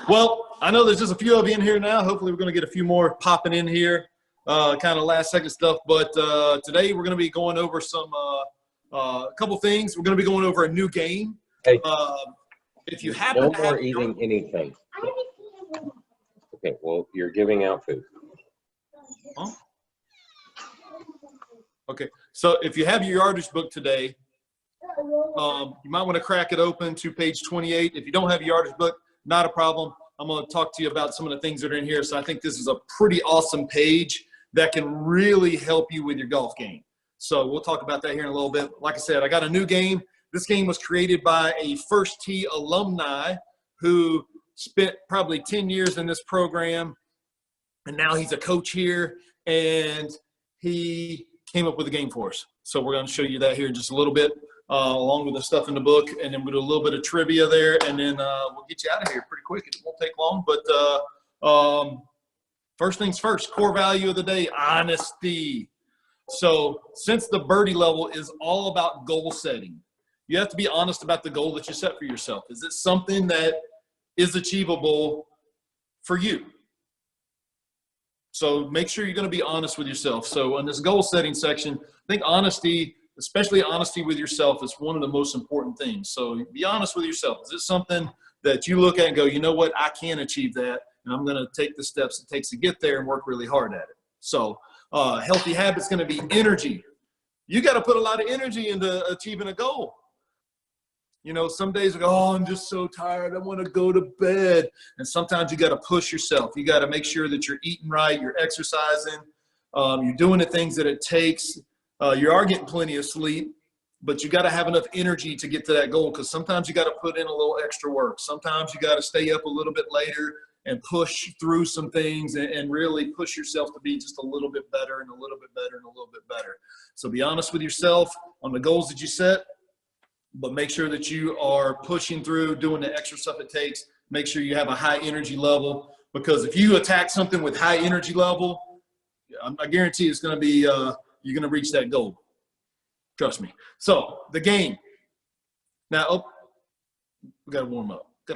Well, I know there's just a few of you in here now. Hopefully we're going to get a few more popping in here, kind of last second stuff. But today we're going to be going over a couple things. We're going to be going over a new game. Hey, If you happen no to have more eating anything. Okay, well, you're giving out food. Huh? Okay, so if you have your yardage book today, you might want to crack it open to page 28. If you don't have your yardage book, not a problem. I'm going to talk to you about some of the things that are in here. So I think this is a pretty awesome page that can really help you with your golf game. So we'll talk about that here in a little bit. Like I said, I got a new game. This game was created by a First Tee alumni who spent probably 10 years in this program, and now he's a coach here, and he came up with a game for us. So we're going to show you that here in just a little bit, along with the stuff in the book, and then we'll do a little bit of trivia there, and then we'll get you out of here pretty quick. It won't take long, but first things first, core value of the day, honesty. So since the birdie level is all about goal setting, you have to be honest about the goal that you set for yourself. Is it something that is achievable for you? So make sure you're going to be honest with yourself. So in this goal setting section, I think honesty, especially honesty with yourself, is one of the most important things. So be honest with yourself. Is this something that you look at and go, you know what, I can achieve that, and I'm going to take the steps it takes to get there and work really hard at it. So healthy habits going to be energy. You got to put a lot of energy into achieving a goal. You know, some days I go, oh, I'm just so tired, I want to go to bed. And sometimes you got to push yourself. You got to make sure that you're eating right, you're exercising, you're doing the things that it takes. You are getting plenty of sleep, but you got to have enough energy to get to that goal, because sometimes you got to put in a little extra work. Sometimes you got to stay up a little bit later and push through some things and really push yourself to be just a little bit better and a little bit better and a little bit better. So be honest with yourself on the goals that you set, but make sure that you are pushing through, doing the extra stuff it takes. Make sure you have a high energy level, because if you attack something with high energy level, I guarantee it's going to be, you're going to reach that goal. Trust me. So the game. Now, we got to warm up. You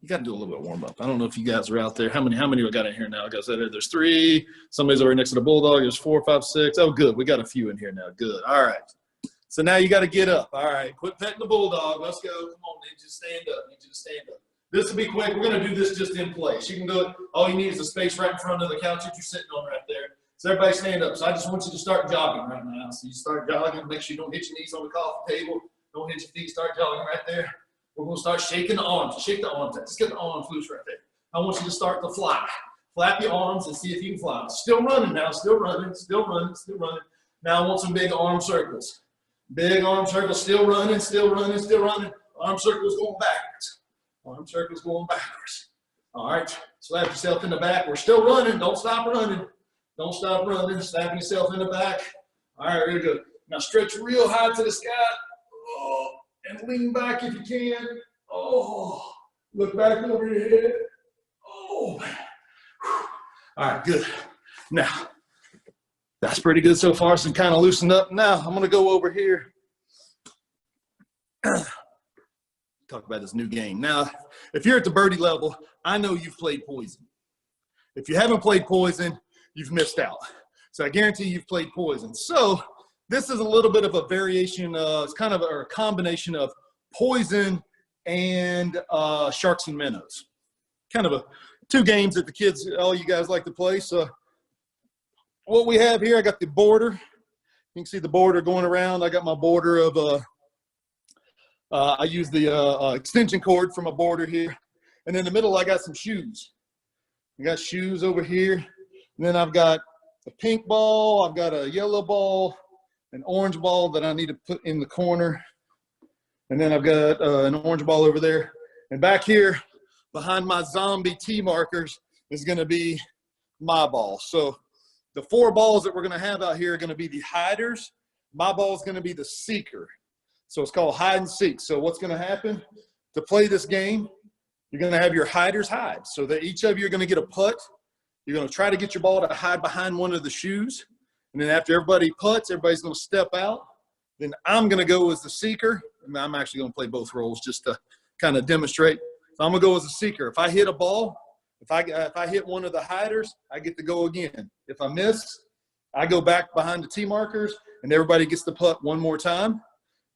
got to do a little bit of warm up. I don't know if you guys are out there. How many we got in here now? Like I said, there's 3. Somebody's over next to the Bulldog. There's 4, 5, 6. Oh, good. We got a few in here now. Good. All right. So now you got to get up. All right. Quit petting the Bulldog. Let's go. Come on. Need you to stand up. This will be quick. We're going to do this just in place. You can do it. All you need is a space right in front of the couch that you're sitting on right there. So everybody stand up. So I just want you to start jogging right now. So you start jogging. Make sure you don't hit your knees on the coffee table. Don't hit your feet. Start jogging right there. We're going to start shaking the arms. Shake the arms. Just get the arms loose right there. I want you to start to fly. Flap your arms and see if you can fly. Still running now. Still running. Now I want some big arm circles. Big arm circles. Still running. Arm circles going backwards. All right. Slap yourself in the back. We're still running. Don't stop running. Slapping yourself in the back. All right. Really good. Now stretch real high to the sky. Oh. And lean back if you can. Oh, look back over your head. Oh, man. All right, good. Now, that's pretty good so far. So I'm kind of loosened up. Now, I'm going to go over here. Talk about this new game. Now, if you're at the birdie level, I know you've played Poison. If you haven't played Poison, you've missed out. So I guarantee you've played Poison. So this is a little bit of a variation. It's kind of a combination of Poison and Sharks and Minnows. Kind of 2 games that the kids, all you guys like to play. So what we have here, I got the border. You can see the border going around. I got my border of, I use the extension cord from a border here. And in the middle, I got some shoes. I got shoes over here. And then I've got a pink ball. I've got a yellow ball. An orange ball that I need to put in the corner. And then I've got an orange ball over there. And back here behind my zombie tee markers is going to be my ball. So the 4 balls that we're going to have out here are going to be the hiders. My ball is going to be the seeker. So it's called hide and seek. So what's going to happen to play this game, you're going to have your hiders hide. So that each of you are going to get a putt. You're going to try to get your ball to hide behind one of the shoes. And then after everybody putts, everybody's going to step out. Then I'm going to go as the seeker. And I'm actually going to play both roles just to kind of demonstrate. So I'm gonna go as a seeker. If I hit a ball, if I hit one of the hiders, I get to go again. If I miss, I go back behind the tee markers, and everybody gets to putt one more time,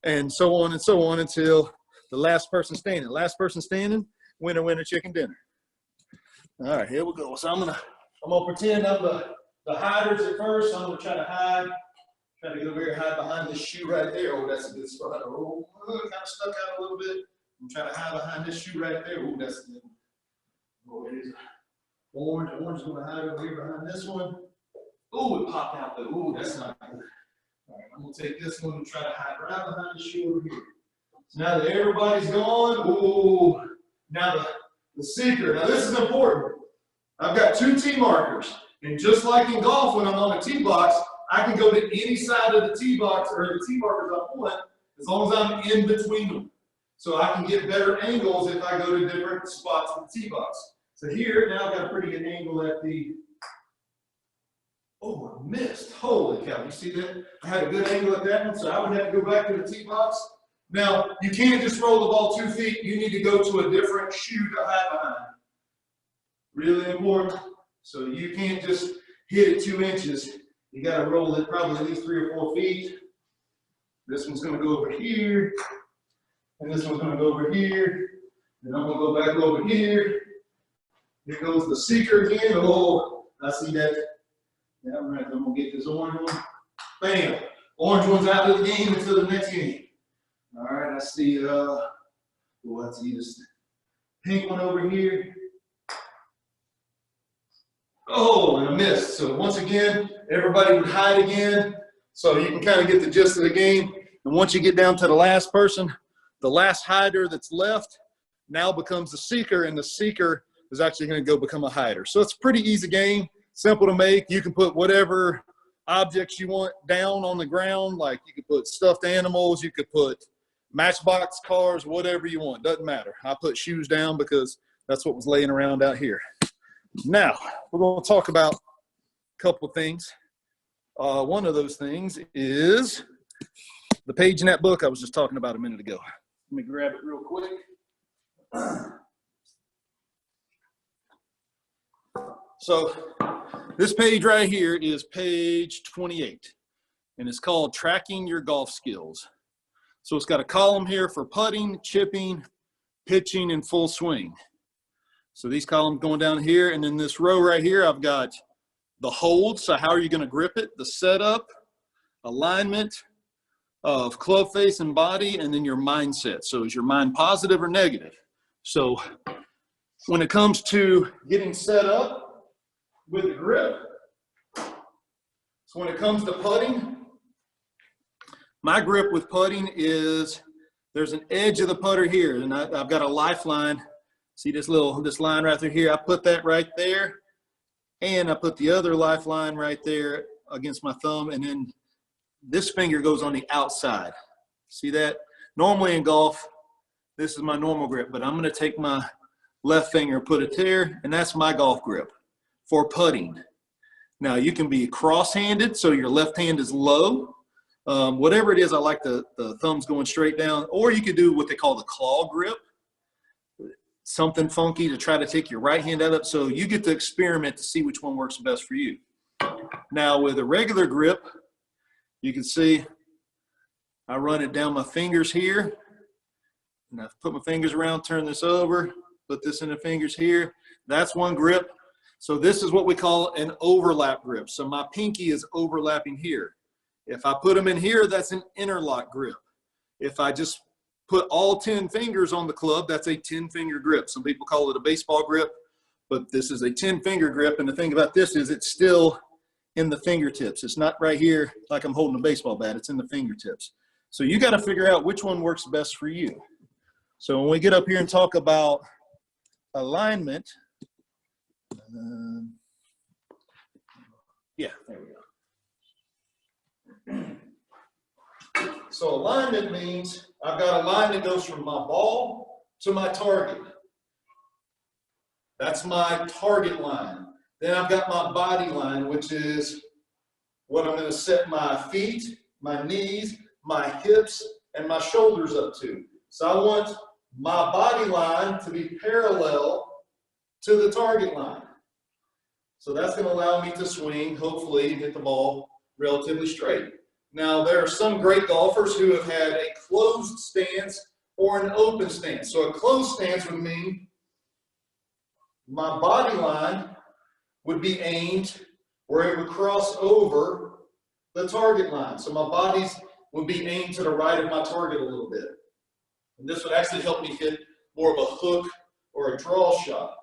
and so on until the last person standing. Last person standing, winner, winner, chicken dinner. All right, here we go. So I'm gonna pretend I'm the hiders at first. I'm gonna try to hide. Try to get over here, hide behind this shoe right there. Oh, that's a good spot. Oh, kind of stuck out a little bit. I'm trying to hide behind this shoe right there. Oh, that's good. Oh, it is orange. Orange is going to hide over here behind this one. Oh, it popped out though. Oh, that's not good. All right, I'm going to take this one and try to hide right behind the shoe over here. So now that everybody's gone, oh, now the seeker. Now this is important. I've got 2 tee markers. And just like in golf, when I'm on a tee box, I can go to any side of the tee box or the tee markers I want, as long as I'm in between them. So I can get better angles if I go to different spots in the tee box. So here, now I've got a pretty good angle at the, oh, I missed. Holy cow, you see that? I had a good angle at that one, so I would have to go back to the tee box. Now, you can't just roll the ball 2 feet. You need to go to a different shoe to hide behind. Really important. So you can't just hit it 2 inches. You got to roll it probably at least 3 or 4 feet. This one's going to go over here, and this one's going to go over here. Then I'm going to go back over here. Here goes the seeker again. Oh, I see that. Yeah, I'm right. I'm going to get this orange one. Bam. Orange one's out of the game until the next game. All right, I see. I see this pink one over here. Oh, and I missed. So once again, everybody would hide again. So you can kind of get the gist of the game. And once you get down to the last person, the last hider that's left now becomes the seeker, and the seeker is actually going to go become a hider. So it's a pretty easy game, simple to make. You can put whatever objects you want down on the ground. Like you could put stuffed animals, you could put Matchbox cars, whatever you want. Doesn't matter. I put shoes down because that's what was laying around out here. Now, we're going to talk about a couple of things. One of those things is the page in that book I was just talking about a minute ago. Let me grab it real quick. So this page right here is page 28, and it's called Tracking Your Golf Skills. So it's got a column here for putting, chipping, pitching, and full swing. So these columns going down here, and then this row right here, I've got the hold, so how are you going to grip it, the setup, alignment of club face and body, and then your mindset. So is your mind positive or negative? So when it comes to getting set up with the grip, so when it comes to putting, my grip with putting is there's an edge of the putter here, and I've got a lifeline. See this line right through here? I put that right there, and I put the other lifeline right there against my thumb, and then this finger goes on the outside. See that? Normally in golf, this is my normal grip, but I'm going to take my left finger and put it there, and that's my golf grip for putting. Now, you can be cross-handed, so your left hand is low. Whatever it is, I like the thumbs going straight down, or you could do what they call the claw grip. Something funky to try to take your right hand out of it. So you get to experiment to see which one works best for you. Now with a regular grip, you can see I run it down my fingers here, and I put my fingers around, turn this over, put this in the fingers here. That's one grip. So this is what we call an overlap grip. So my pinky is overlapping here. If I put them in here, that's an interlock grip. If I just put all 10 fingers on the club, that's a 10-finger grip. Some people call it a baseball grip, but this is a 10-finger grip. And the thing about this is it's still in the fingertips. It's not right here like I'm holding a baseball bat. It's in the fingertips. So you got to figure out which one works best for you. So when we get up here and talk about alignment, yeah, there we go. So alignment means I've got a line that goes from my ball to my target. That's my target line. Then I've got my body line, which is what I'm going to set my feet, my knees, my hips, and my shoulders up to. So I want my body line to be parallel to the target line. So that's going to allow me to swing, hopefully, and hit the ball relatively straight. Now, there are some great golfers who have had a closed stance or an open stance. So a closed stance would mean my body line would be aimed where it would cross over the target line. So my bodies would be aimed to the right of my target a little bit. And this would actually help me hit more of a hook or a draw shot.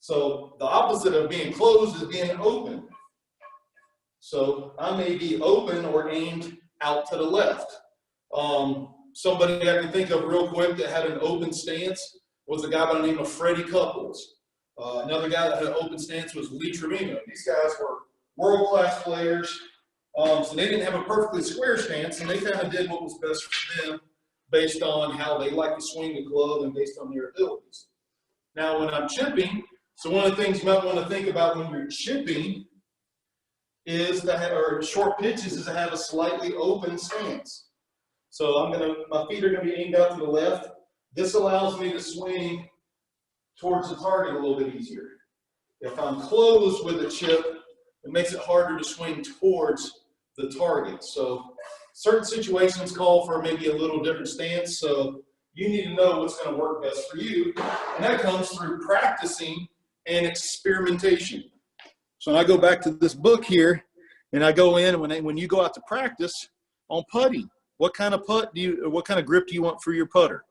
So the opposite of being closed is being open. So I may be open or aimed out to the left. Somebody I can think of real quick that had an open stance was a guy by the name of Freddie Couples. Another guy that had an open stance was Lee Trevino. These guys were world-class players. So they didn't have a perfectly square stance, and they kind of did what was best for them based on how they like to swing the glove and based on their abilities. Now, when I'm chipping, so one of the things you might want to think about when you're chipping is to have, or short pitches, is to have a slightly open stance. So my feet are going to be aimed out to the left. This allows me to swing towards the target a little bit easier. If I'm closed with a chip, it makes it harder to swing towards the target. So certain situations call for maybe a little different stance. So you need to know what's going to work best for you. And that comes through practicing and experimentation. So I go back to this book here, and I go in, and when you go out to practice on putting, what kind of what kind of grip do you want for your putter?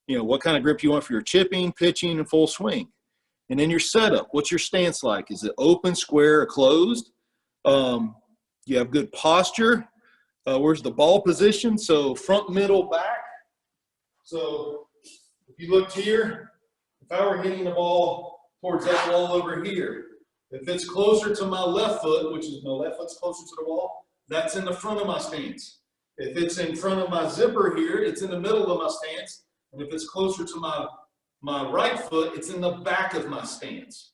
You know, what kind of grip do you want for your chipping, pitching, and full swing? And then your setup, what's your stance like? Is it open, square, or closed? You have good posture. Where's the ball position? So front, middle, back. So if you looked here, if I were hitting the ball towards that wall over here, if it's closer to my left foot, which is my left foot's closer to the wall, that's in the front of my stance. If it's in front of my zipper here, it's in the middle of my stance. And if it's closer to my right foot, it's in the back of my stance.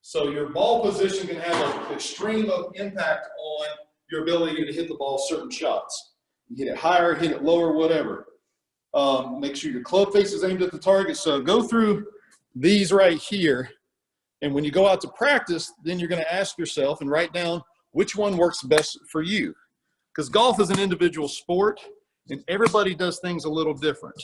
So your ball position can have an extreme impact on your ability to hit the ball certain shots. You hit it higher, hit it lower, whatever. Make sure your club face is aimed at the target. So go through these right here. And when you go out to practice, then you're going to ask yourself and write down which one works best for you. Because golf is an individual sport, and everybody does things a little different.